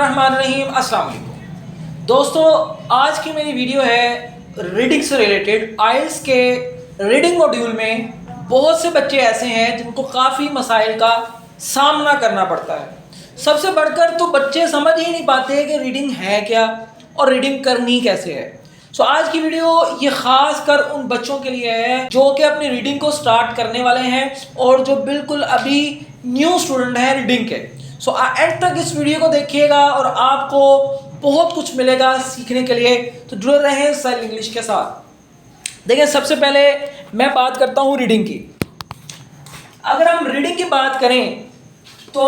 बिस्मिल्लाहिर्रहमानिर्रहीम। अस्सलाम वालेकुम दोस्तों, आज की मेरी वीडियो है रीडिंग से रिलेटेड। आइल्स के रीडिंग मॉड्यूल में बहुत से बच्चे ऐसे हैं जिनको काफ़ी मसाइल का सामना करना पड़ता है। सबसे बढ़कर तो बच्चे समझ ही नहीं पाते कि रीडिंग है क्या और रीडिंग करनी कैसे है। सो आज की वीडियो ये ख़ास कर उन बच्चों के लिए है जो कि अपनी रीडिंग को स्टार्ट करने वाले हैं और जो बिल्कुल अभी न्यू स्टूडेंट हैं रीडिंग के। सो एंड तक इस वीडियो को देखिएगा और आपको बहुत कुछ मिलेगा सीखने के लिए, तो जुड़े रहें सेल इंग्लिश के साथ। देखिए, सबसे पहले मैं बात करता हूँ रीडिंग की। अगर हम रीडिंग की बात करें तो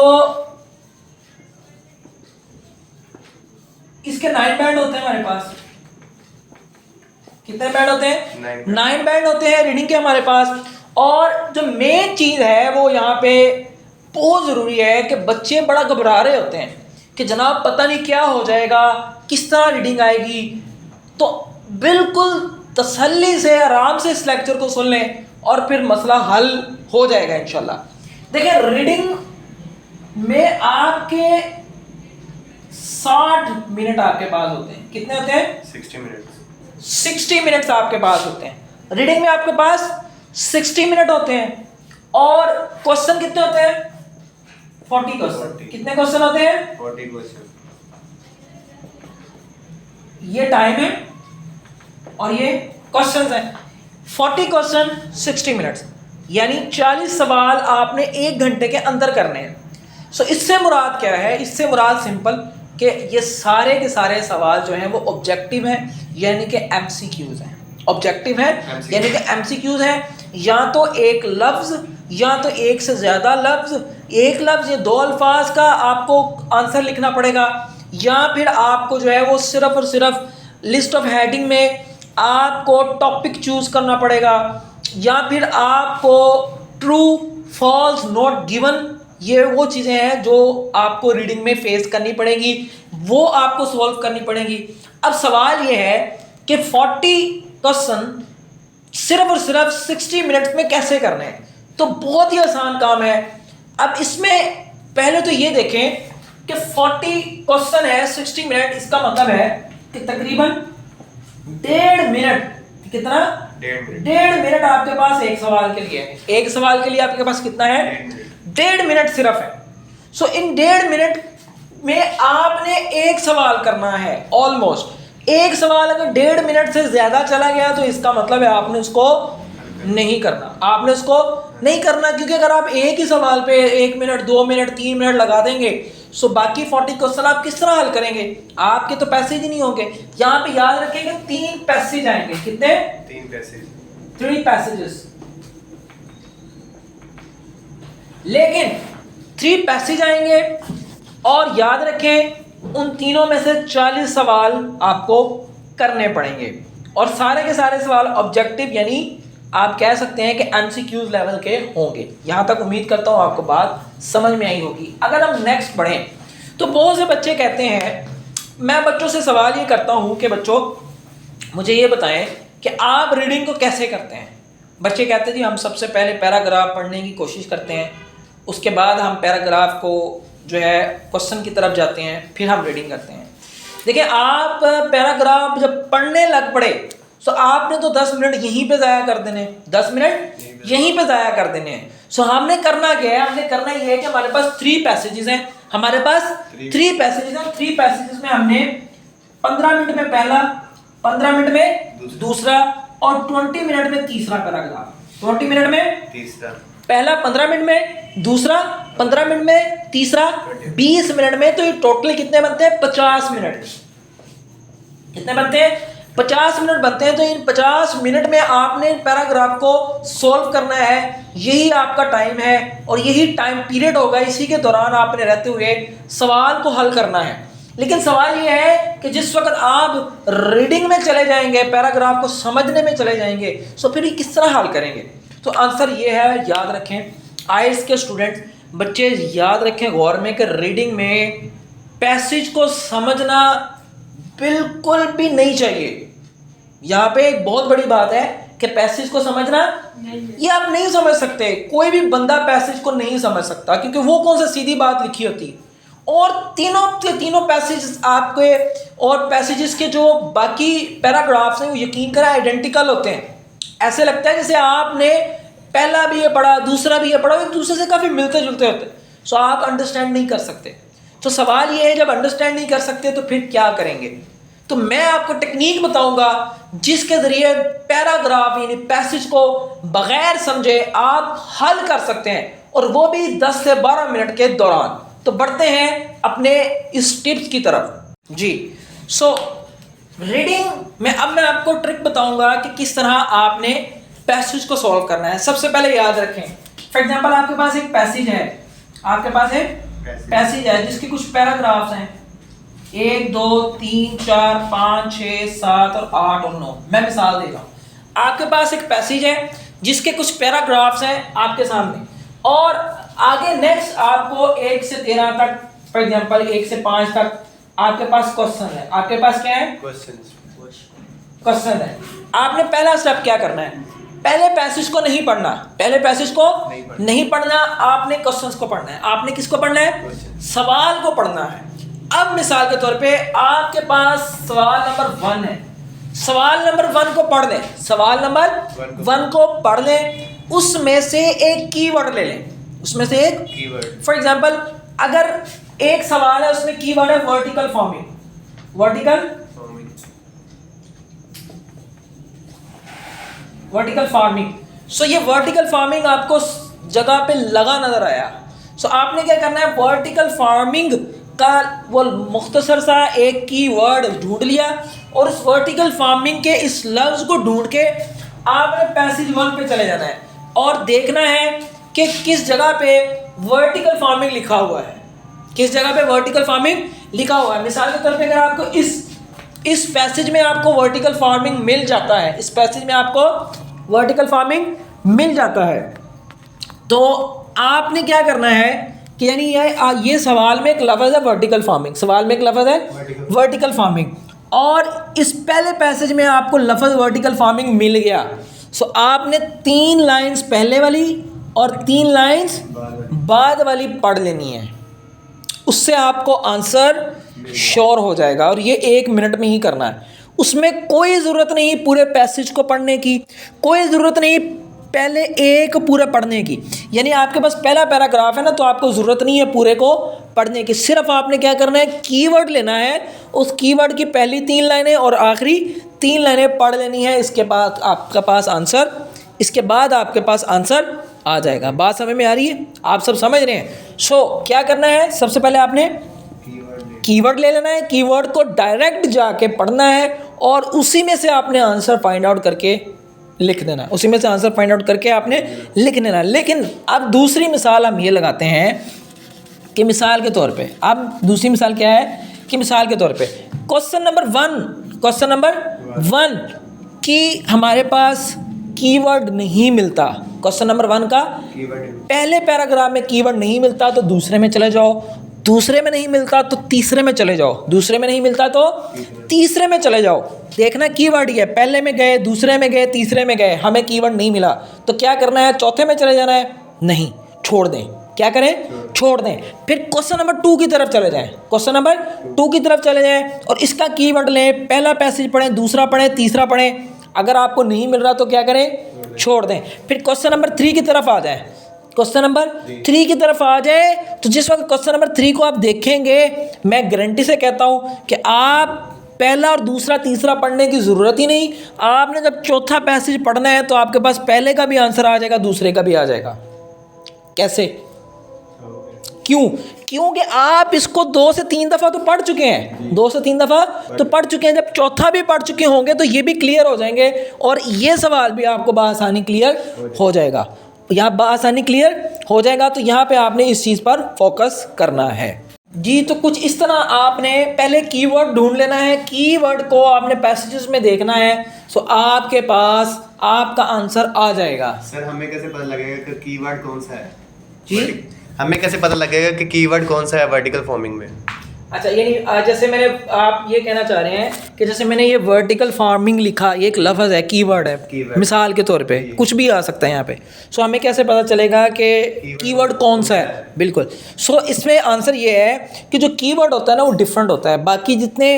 इसके 9 बैंड होते हैं हमारे पास। कितने बैंड होते हैं? 9 बैंड होते हैं रीडिंग के हमारे पास। और जो मेन चीज़ है वो यहाँ पे बहुत ज़रूरी है कि बच्चे बड़ा घबरा रहे होते हैं कि जनाब पता नहीं क्या हो जाएगा, किस तरह रीडिंग आएगी। तो बिल्कुल तसल्ली से आराम से इस लेक्चर को सुन लें और फिर मसला हल हो जाएगा इंशाल्लाह। देखिए, रीडिंग में आपके 60 मिनट आपके पास होते हैं। कितने होते हैं? 60 मिनट्स आपके पास होते हैं। रीडिंग में आपके पास 60 मिनट होते हैं और क्वेश्चन कितने होते हैं? 40 क्वेश्चन। कितने क्वेश्चन होते हैं? 40 क्वेश्चन। ये टाइम है और ये क्वेश्चंस हैं। 40 क्वेश्चन 60 मिनट्स, यानी 40 सवाल आपने 1 घंटे के अंदर करने हैं। सो इससे मुराद क्या है? इससे मुराद सिंपल कि ये सारे के सारे सवाल जो हैं वो ऑब्जेक्टिव हैं, यानी कि एमसीक्यूज हैं। ऑब्जेक्टिव है यानी कि एमसीक्यूज है। या तो एक लफ्ज़ या तो एक से ज़्यादा लफ्ज़, एक लफ्ज़ या 2 अल्फाज का आपको आंसर लिखना पड़ेगा, या फिर आपको जो है वो सिर्फ़ और सिर्फ लिस्ट ऑफ हेडिंग में आपको टॉपिक चूज़ करना पड़ेगा, या फिर आपको ट्रू फॉल्स नॉट गिवन, ये वो चीज़ें हैं जो आपको रीडिंग में फेस करनी पड़ेगी, वो आपको सॉल्व करनी पड़ेगी। अब सवाल ये है कि 40 क्वेश्चन सिर्फ और सिर्फ 60 मिनट्स में कैसे करने हैं। तो बहुत ही आसान काम है। अब इसमें पहले तो ये देखें कि 40 क्वेश्चन है 60 मिनट, इसका मतलब है कि तकरीबन 1.5 मिनट। कितना? 1.5 मिनट आपके पास एक सवाल के लिए है। एक सवाल के लिए आपके पास कितना है? 1.5 मिनट सिर्फ है। सो इन 1.5 मिनट में आपने एक सवाल करना है। ऑलमोस्ट एक सवाल अगर 1.5 मिनट से ज़्यादा चला गया तो इसका मतलब है आपने उसको नहीं करना। आपने उसको नहीं करना, क्योंकि अगर आप एक ही सवाल पे 1 मिनट 2 मिनट 3 मिनट लगा देंगे सो बाकी 40 क्वेश्चन आप किस तरह हल करेंगे? आपके तो पैसेज ही नहीं होंगे। यहाँ पे याद रखेंगे 3 पैसेज आएंगे। कितने? 3 पैसेजेस। लेकिन 3 पैसेज आएंगे और याद रखें उन तीनों में से 40 सवाल आपको करने पड़ेंगे और सारे के सारे सवाल ऑब्जेक्टिव, यानी आप कह सकते हैं कि एमसीक्यूज लेवल के होंगे। यहाँ तक उम्मीद करता हूँ आपको बात समझ में आई होगी। अगर हम नेक्स्ट बढ़ें तो बहुत से बच्चे कहते हैं, मैं बच्चों से सवाल ये करता हूँ कि बच्चों मुझे ये बताएं कि आप रीडिंग को कैसे करते हैं। बच्चे कहते हैं जी हम सबसे पहले पैराग्राफ पढ़ने की कोशिश करते हैं, उसके बाद हम पैराग्राफ को जो है क्वेश्चन की तरफ जाते हैं, फिर हम रीडिंग करते हैं। देखिए, आप पैराग्राफ जब पढ़ने लग पड़े तो आपने तो 10 मिनट यहीं पे ज़ाया कर देने, 10 मिनट यहीं पे ज़ाया कर देने हैं। सो हमने करना क्या है? हमने करना ये है कि हमारे पास 3 पैसेजेस हैं। हमारे पास 3 पैसेजेस हैं। 3 पैसेजेस में हमने 15 मिनट में पहला, 15 मिनट में दूसरा और 20 मिनट में तीसरा पैराग्राफ। 20 मिनट में तीसरा पहला, 15 मिनट में दूसरा, 15 मिनट में तीसरा, 20 मिनट में। तो ये टोटल कितने बनते हैं? 50 मिनट। कितने बनते हैं? 50 मिनट बनते हैं। तो इन 50 मिनट में आपने पैराग्राफ को सॉल्व करना है। यही आपका टाइम है और यही टाइम पीरियड होगा। इसी के दौरान आपने रहते हुए सवाल को हल करना है। लेकिन सवाल ये है कि जिस वक्त आप रीडिंग में चले जाएंगे, पैराग्राफ को समझने में चले जाएंगे, तो फिर ये किस तरह हल करेंगे? तो आंसर ये है, याद रखें आइल्स के स्टूडेंट बच्चे याद रखें गौर में कि रीडिंग में पैसेज को समझना बिल्कुल भी नहीं चाहिए। यहाँ पे एक बहुत बड़ी बात है कि पैसेज को समझना ये आप नहीं समझ सकते। कोई भी बंदा पैसेज को नहीं समझ सकता, क्योंकि वो कौन सा सीधी बात लिखी होती, और तीनों के तीनों पैसेजेस आपके और पैसेजेस के जो बाकी पैराग्राफ्स हैं वो यकीन करें आइडेंटिकल होते हैं। ऐसे लगता है जैसे आपने पहला भी ये पढ़ा, दूसरा भी ये पढ़ा, एक दूसरे से काफ़ी मिलते जुलते होते हैं। सो आप अंडरस्टैंड नहीं कर सकते। तो सवाल ये है, जब अंडरस्टैंड नहीं कर सकते तो फिर क्या करेंगे? तो मैं आपको टेक्निक बताऊंगा जिसके ज़रिए पैराग्राफ यानी पैसेज को बग़ैर समझे आप हल कर सकते हैं, और वो भी 10 से 12 मिनट के दौरान। तो बढ़ते हैं अपने इस टिप्स की तरफ जी। सो रीडिंग में अब मैं आपको ट्रिक बताऊंगा कि किस तरह आपने पैसेज को सॉल्व करना है। सबसे पहले याद रखें, फॉर एग्जांपल आपके पास एक पैसेज है, आपके पास एक पैसेज है जिसके कुछ पैराग्राफ्स हैं 1 2 3 4 5 6 7 और 8 और 9। मैं मिसाल दे रहा हूँ, आपके पास एक पैसेज है जिसके कुछ पैराग्राफ्स हैं आपके सामने, और आगे नेक्स्ट आपको 1 से 13 तक, फॉर एग्जांपल 1 से 5 तक आपके पास क्वेश्चन है। आपके पास क्या है? क्वेश्चन है। आपने पहला स्टेप क्या करना है? पहले पैसेज को नहीं पढ़ना, पहले पैसेज को नहीं पढ़ना, आपने क्वेश्चंस को पढ़ना है। आपने किसको पढ़ना है? सवाल को पढ़ना है। अब मिसाल के तौर पे आपके पास सवाल नंबर 1 है, सवाल नंबर 1 को पढ़ लें, सवाल नंबर 1 को पढ़ लें, उसमें से एक कीवर्ड ले लें, उसमें से एक कीवर्ड। फॉर एग्जांपल अगर एक सवाल है उसमें कीवर्ड है वर्टिकल फार्मिंग, वर्टिकल फार्मिंग। सो ये वर्टिकल फार्मिंग आपको जगह पे लगा नजर आया। सो आपने क्या करना है? वर्टिकल फार्मिंग का वो मुख्तसर सा एक कीवर्ड ढूंढ लिया, और उस वर्टिकल फार्मिंग के इस लफ्ज़ को ढूंढ के आपने पैसेज 1 पे चले जाना है और देखना है कि किस जगह पे वर्टिकल फार्मिंग लिखा हुआ है, किस जगह पे वर्टिकल फार्मिंग लिखा हुआ है। मिसाल के तौर पे अगर आपको इस पैसेज में आपको वर्टिकल फार्मिंग मिल जाता है, इस पैसेज में आपको वर्टिकल फार्मिंग मिल जाता है, तो आपने क्या करना है कि यानी ये सवाल में एक लफ्ज़ है वर्टिकल फार्मिंग, सवाल में एक लफ्ज़ है वर्टिकल फार्मिंग, और इस पहले पैसेज में आपको लफ्ज़ वर्टिकल फार्मिंग मिल गया। सो आपने 3 लाइंस पहले वाली और 3 लाइंस बाद वाली पढ़ लेनी है, उससे आपको आंसर श्योर हो जाएगा, और ये 1 मिनट में ही करना है। उसमें कोई ज़रूरत नहीं पूरे पैसेज को पढ़ने की, कोई ज़रूरत नहीं पहले एक पूरा पढ़ने की। यानी आपके पास पहला पैराग्राफ है ना, तो आपको ज़रूरत नहीं है पूरे को पढ़ने की, सिर्फ आपने क्या करना है? कीवर्ड लेना है, उस कीवर्ड की पहली 3 लाइनें और आखिरी 3 लाइनें पढ़ लेनी है। इसके बाद आपके पास आंसर, इसके बाद आपके पास आंसर आ जाएगा। बात समझ में आ रही है? आप सब समझ रहे हैं? सो क्या करना है? सबसे पहले आपने कीवर्ड ले लेना है, कीवर्ड को डायरेक्ट जाके पढ़ना है, और उसी में से आपने आंसर फाइंड आउट करके लिख देना है, उसी में से आंसर फाइंड आउट करके आपने लिख देना है। लेकिन अब दूसरी मिसाल हम ये लगाते हैं कि मिसाल के तौर पे, अब दूसरी मिसाल क्या है कि मिसाल के तौर पे क्वेश्चन नंबर 1 की हमारे पास कीवर्ड नहीं मिलता, क्वेश्चन नंबर 1 का पहले पैराग्राफ में कीवर्ड नहीं मिलता, तो दूसरे में चले जाओ, दूसरे में नहीं मिलता तो तीसरे में चले जाओ, दूसरे में नहीं मिलता तो तीसरे में चले जाओ। देखना कीवर्ड ये, पहले में गए, दूसरे में गए, तीसरे में गए, हमें कीवर्ड नहीं मिला, तो क्या करना है? चौथे में चले जाना है? नहीं, छोड़ दें। क्या करें? छोड़ दें। फिर क्वेश्चन नंबर 2 की तरफ चले जाएं, क्वेश्चन नंबर 2 की तरफ चले जाएं और इसका कीवर्ड लें, पहला पैसेज पढ़ें, दूसरा पढ़ें, तीसरा पढ़ें। अगर आपको नहीं मिल रहा तो क्या करें? छोड़ दें। फिर क्वेश्चन नंबर 3 की तरफ आ जाएं, क्वेश्चन नंबर 3 की तरफ आ जाए, तो जिस वक्त क्वेश्चन नंबर 3 को आप देखेंगे, मैं गारंटी से कहता हूं कि आप पहला और दूसरा तीसरा पढ़ने की ज़रूरत ही नहीं। आपने जब चौथा पैसेज पढ़ना है तो आपके पास पहले का भी आंसर आ जाएगा, दूसरे का भी आ जाएगा। कैसे? क्यों? क्योंकि आप इसको 2 से 3 दफ़ा तो पढ़ चुके हैं, 2 से 3 दफ़ा तो पढ़ चुके हैं। जब चौथा भी पढ़ चुके होंगे तो ये भी क्लियर हो जाएंगे, और ये सवाल भी आपको बआसानी क्लियर हो जाएगा। यहाँ बआसानी क्लियर हो जाएगा, तो यहाँ पे आपने इस चीज़ पर फोकस करना है जी। तो कुछ इस तरह आपने पहले कीवर्ड ढूंढ लेना है, कीवर्ड को आपने पैसेजेस में देखना है, सो आपके पास आपका आंसर आ जाएगा। सर हमें कैसे पता लगेगा कि कीवर्ड कौन सा है जी? हमें कैसे पता लगेगा कि कीवर्ड कौन सा है वर्टिकल फार्मिंग में? अच्छा, यानी जैसे मैंने, आप ये कहना चाह रहे हैं कि जैसे मैंने ये वर्टिकल फार्मिंग लिखा, ये एक लफ्ज़ है, कीवर्ड है, कीवर्ड। मिसाल के तौर पे कुछ भी आ सकता है यहाँ पे। सो हमें कैसे पता चलेगा कि कीवर्ड कौन सा है? बिल्कुल। सो इसमें आंसर ये है कि जो कीवर्ड होता है ना वो डिफरेंट होता है। बाकी जितने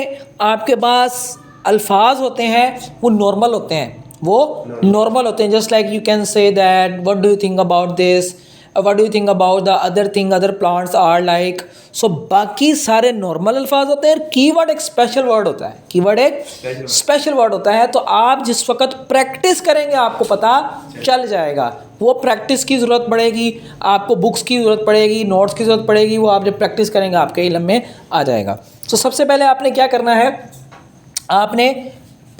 आपके पास अल्फाज होते हैं वो नॉर्मल होते हैं, वो नॉर्मल होते हैं। Just like you can say that what do you think about this, what do you think about the other thing, other plants are like. So बाकी सारे नॉर्मल अल्फाज होते हैं। कीवर्ड एक स्पेशल वर्ड होता है, कीवर्ड एक स्पेशल वर्ड होता है। तो आप जिस वक्त प्रैक्टिस करेंगे आपको पता चल जाएगा। वो प्रैक्टिस की ज़रूरत पड़ेगी, आपको बुक्स की ज़रूरत पड़ेगी, नोट्स की ज़रूरत पड़ेगी। वो आप जब प्रैक्टिस करेंगे आपके इल्म में आ जाएगा। तो सबसे पहले आपने क्या करना है, आपने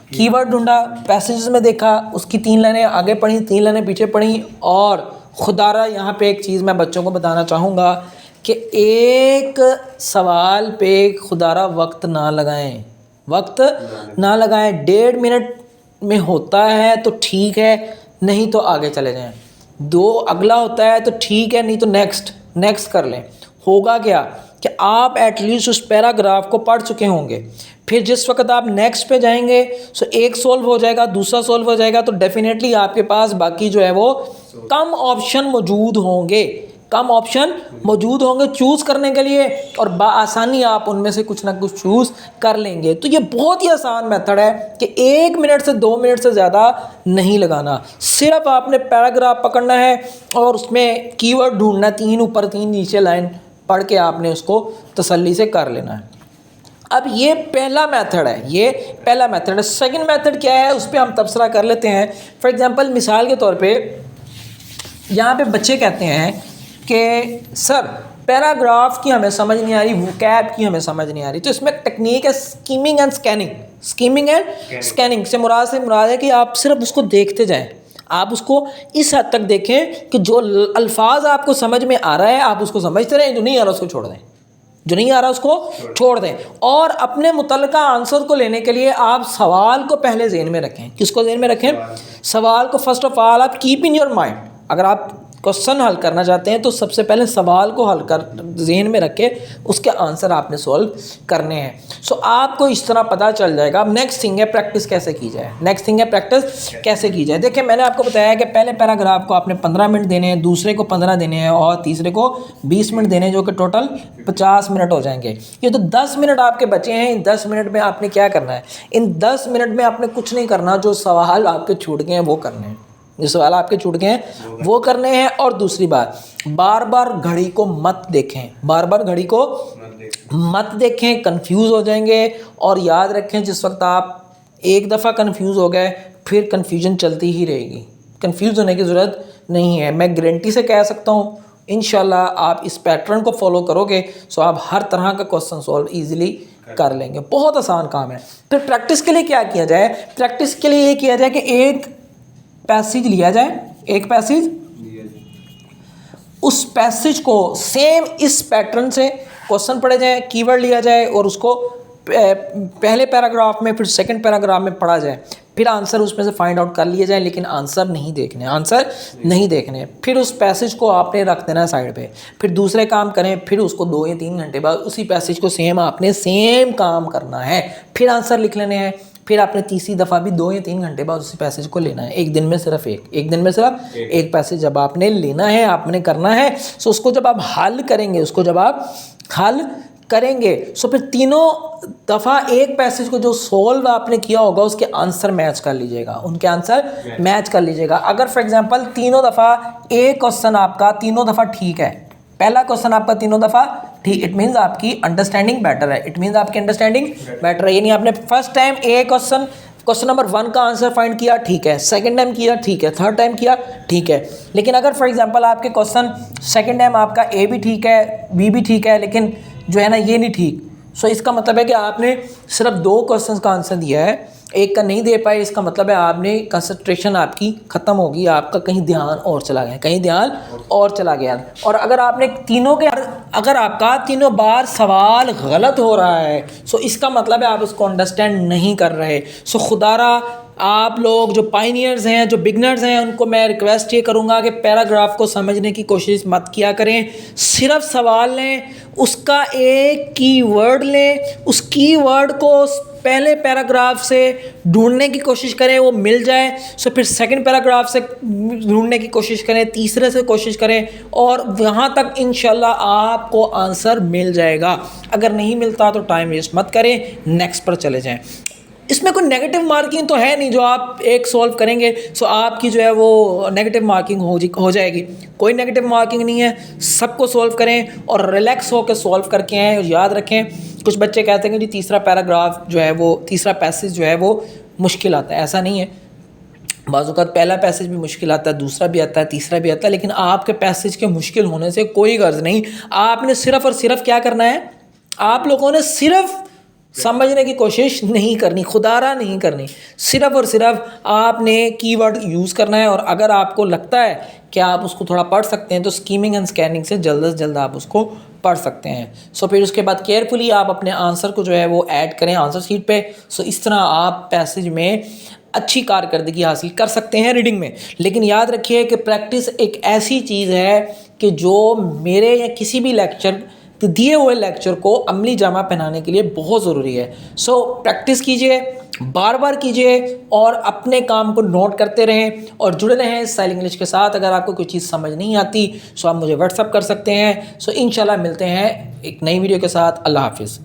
कीवर्ड ढूंढा, पैसेजेस में देखा, उसकी 3 लाइनें आगे पढ़ी, 3 लाइनें पीछे पढ़ी। और खुदारा यहाँ पे एक चीज़ मैं बच्चों को बताना चाहूँगा कि एक सवाल पे खुदारा वक्त ना लगाएं, वक्त ना लगाएं। 1.5 मिनट में होता है तो ठीक है, नहीं तो आगे चले जाएं। 2 अगला होता है तो ठीक है, नहीं तो नेक्स्ट कर लें। होगा क्या कि आप एटलीस्ट उस पैराग्राफ को पढ़ चुके होंगे। फिर जिस वक्त आप नेक्स्ट पे जाएंगे सो एक सॉल्व हो जाएगा, दूसरा सॉल्व हो जाएगा, तो डेफिनेटली आपके पास बाकी जो है वो कम ऑप्शन मौजूद होंगे, कम ऑप्शन मौजूद होंगे चूज़ करने के लिए, और आसानी आप उनमें से कुछ ना कुछ चूज़ कर लेंगे। तो ये बहुत ही आसान मेथड है कि 1 मिनट से 2 मिनट से ज़्यादा नहीं लगाना। सिर्फ आपने पैराग्राफ पकड़ना है और उसमें कीवर्ड ढूंढना, 3 ऊपर 3 नीचे लाइन पढ़ के आपने उसको तसल्ली से कर लेना है। अब ये पहला मेथड है, ये पहला मेथड है। सेकंड मेथड क्या है, उस पर हम तबसरा कर लेते हैं। फॉर एग्जांपल मिसाल के तौर पे यहाँ पे बच्चे कहते हैं कि सर पैराग्राफ की हमें समझ नहीं आ रही, वोकैब की हमें समझ नहीं आ रही। तो इसमें टेक्निक है skimming and scanning. Skimming and scanning से मुराद है कि आप सिर्फ उसको देखते जाएं, आप उसको इस हद तक देखें कि जो अल्फाज आपको समझ में आ रहा है आप उसको समझते रहें, जो नहीं आ रहा उसको छोड़ दें, जो नहीं आ रहा उसको छोड़ दें। और अपने मुतल्लिका आंसर को लेने के लिए आप सवाल को पहले ज़हन में रखें। किसको ज़हन में रखें? सवाल को फर्स्ट ऑफ ऑल आप कीप इन योर माइंड। अगर आप क्वेश्चन हल करना चाहते हैं तो सबसे पहले सवाल को हल कर ज़हन में रख के उसके आंसर आपने सॉल्व करने हैं। सो आपको इस तरह पता चल जाएगा। अब नेक्स्ट थिंग है प्रैक्टिस कैसे की जाए, नेक्स्ट थिंग है प्रैक्टिस कैसे की जाए। देखिए मैंने आपको बताया कि पहले पैराग्राफ को आपने 15 मिनट देने हैं, दूसरे को 15 देने हैं और तीसरे को 20 मिनट देने हैं, जो कि टोटल 50 मिनट हो जाएंगे। ये तो 10 मिनट आपके बचे हैं। इन 10 मिनट में आपने क्या करना है? इन 10 मिनट में आपने कुछ नहीं करना, जो सवाल आपके छूट गए हैं वो करने हैं, जो सवाल आपके छूट गए हैं वो करने हैं। और दूसरी बात, बार बार घड़ी को मत देखें, बार बार घड़ी को मत देखें, कंफ्यूज हो जाएंगे। और याद रखें जिस वक्त आप एक दफ़ा कंफ्यूज हो गए फिर कंफ्यूजन चलती ही रहेगी, कंफ्यूज होने की ज़रूरत नहीं है। मैं गारंटी से कह सकता हूँ इंशाल्लाह आप इस पैटर्न को फॉलो करोगे सो आप हर तरह का क्वेश्चन सॉल्व ईजिली कर लेंगे। बहुत आसान काम है। फिर प्रैक्टिस के लिए क्या किया जाए? प्रैक्टिस के लिए ये किया जाए कि एक पैसेज लिया जाए, एक पैसेज, उस पैसेज को सेम इस पैटर्न से क्वेश्चन पढ़े जाए, कीवर्ड लिया जाए और उसको पहले पैराग्राफ में फिर सेकंड पैराग्राफ में पढ़ा जाए, फिर आंसर उसमें से फाइंड आउट कर लिए जाए। लेकिन आंसर नहीं देखने, आंसर नहीं देखने। फिर उस पैसेज को आपने रख देना है साइड पे, फिर दूसरे काम करें, फिर उसको 2 या 3 घंटे बाद उसी पैसेज को सेम आपने सेम काम करना है, फिर आंसर लिख लेने हैं। फिर आपने तीसरी दफ़ा भी 2 या 3 घंटे बाद उसी पैसेज को लेना है। एक दिन में सिर्फ एक दिन में सिर्फ एक पैसेज जब आपने लेना है, आपने करना है। सो उसको जब आप हल करेंगे, उसको जब आप हल करेंगे सो फिर तीनों दफ़ा एक पैसेज को जो सोल्व आपने किया होगा उसके आंसर मैच कर लीजिएगा, उनके आंसर मैच कर लीजिएगा। अगर फॉर एग्जांपल तीनों दफ़ा एक क्वेश्चन आपका तीनों दफ़ा ठीक है, पहला क्वेश्चन आपका तीनों दफ़ा ठीक, इट मीन्स आपकी अंडरस्टैंडिंग बेटर है, इट मीन्स आपकी अंडरस्टैंडिंग बेटर है। यानी आपने फर्स्ट टाइम एक क्वेश्चन नंबर 1 का आंसर फाइंड किया, ठीक है, सेकंड टाइम किया, ठीक है, थर्ड टाइम किया, ठीक है। लेकिन अगर फॉर एग्जांपल आपके क्वेश्चन सेकंड टाइम आपका ए भी ठीक है, बी भी ठीक है, लेकिन जो है ना ये नहीं ठीक, सो इसका मतलब है कि आपने सिर्फ 2 क्वेश्चन का आंसर दिया है, एक का नहीं दे पाए। इसका मतलब है आपने कंसंट्रेशन आपकी ख़त्म होगी, आपका कहीं ध्यान और चला गया, कहीं ध्यान और चला गया। और अगर आपने अगर आपका तीनों बार सवाल गलत हो रहा है सो इसका मतलब है आप उसको अंडरस्टैंड नहीं कर रहे। सो खुदारा आप लोग जो पाइनियर्स हैं, जो बिगनर्स हैं, उनको मैं रिक्वेस्ट ये करूँगा कि पैराग्राफ को समझने की कोशिश मत किया करें, सिर्फ सवाल लें, उसका एक कीवर्ड लें, उस कीवर्ड को पहले पैराग्राफ से ढूंढने की कोशिश करें, वो मिल जाए सो फिर सेकंड पैराग्राफ से ढूंढने की कोशिश करें, तीसरे से कोशिश करें और वहाँ तक इंशाल्लाह आपको आंसर मिल जाएगा। अगर नहीं मिलता तो टाइम वेस्ट मत करें, नेक्स्ट पर चले जाएं। इसमें कोई नेगेटिव मार्किंग तो है नहीं, जो आप एक सॉल्व करेंगे सो आपकी जो है वो नेगेटिव मार्किंग हो जाएगी। कोई नेगेटिव मार्किंग नहीं है, सबको सॉल्व करें और रिलैक्स होकर सॉल्व करके आएँ। और याद रखें, कुछ बच्चे कहते हैं कि जी तीसरा पैराग्राफ जो है वो, तीसरा पैसेज जो है वो मुश्किल आता है। ऐसा नहीं है, बाज़ औक़ात पहला पैसेज भी मुश्किल आता है, दूसरा भी आता है, तीसरा भी आता है, लेकिन आपके पैसेज के मुश्किल होने से कोई गर्ज नहीं। आपने सिर्फ़ और सिर्फ क्या करना है, आप लोगों ने सिर्फ समझने की कोशिश नहीं करनी, खुदारा नहीं करनी, सिर्फ और सिर्फ आपने कीवर्ड यूज़ करना है। और अगर आपको लगता है कि आप उसको थोड़ा पढ़ सकते हैं तो स्कीमिंग एंड स्कैनिंग से जल्द आप उसको पढ़ सकते हैं। सो फिर उसके बाद केयरफुली आप अपने आंसर को जो है वो ऐड करें आंसर शीट पे। सो इस तरह आप पैसेज में अच्छी कारकर्दगी हासिल कर सकते हैं रीडिंग में। लेकिन याद रखिए कि प्रैक्टिस एक ऐसी चीज़ है कि जो मेरे या किसी भी लेक्चर दिए हुए लेक्चर को अमली जामा पहनाने के लिए बहुत ज़रूरी है। सो प्रैक्टिस कीजिए, बार बार कीजिए और अपने काम को नोट करते रहें और जुड़े रहें स्टाइल इंग्लिश के साथ। अगर आपको कोई चीज़ समझ नहीं आती सो आप मुझे व्हाट्सअप कर सकते हैं। सो इंशाल्लाह मिलते हैं एक नई वीडियो के साथ। अल्लाह हाफिज़।